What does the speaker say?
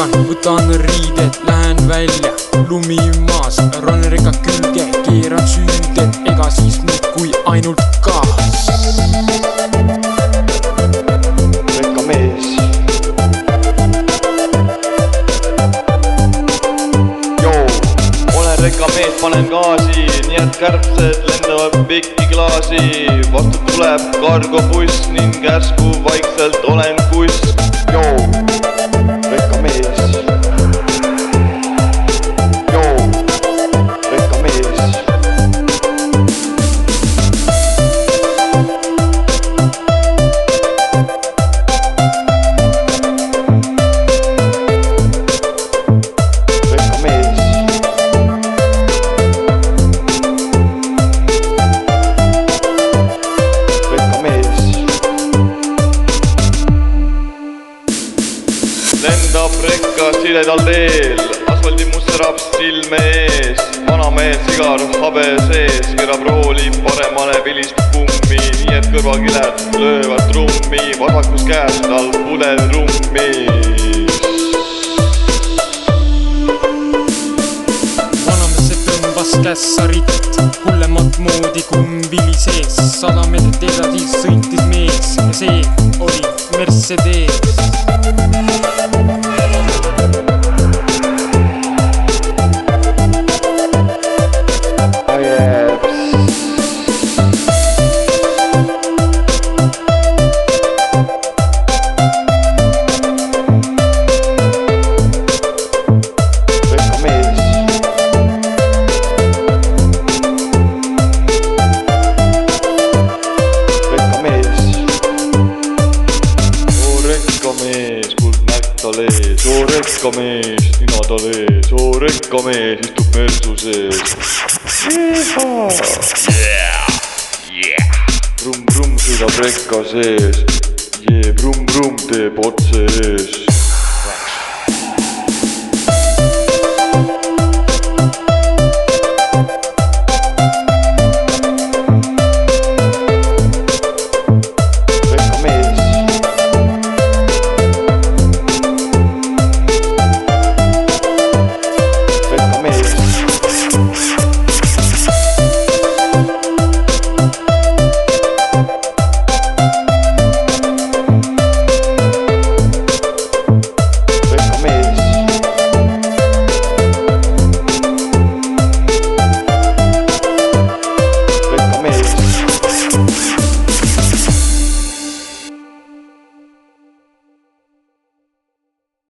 ärkan, võtan riided, lähen välja, lumi maas, ronen reka külge, keeran süüded, ega siis muud kui ainult gaas. Rekkamees. Joo, olen rekkamees, panen gaasi, nii et kärbsed lendavad pikki klaasi. Vastu tuleb kargobuss ning järsku vaikselt olen kuss. Joo, rekkamees. Joo, rekkamees. Lendab rekka siledal teel, asfaldimuster raps silme ees. Vanamees sigar habe sees, keerab rooli paremale vilist kummi, nii et kõrvakiled löövad trummi, vasakus käes tal pudel rummi. Vanamees tõmbas kässarit, hullemat moodi kumbili sees. 100 meetrit edasi sõitis mees ja see oli Mercedes. Oo rekkamees, nina tal ees, oo rekkamees istub mersu sees. Brumm-brumm sõidab rekka sees, jee brumm-brumm teeb otse ees.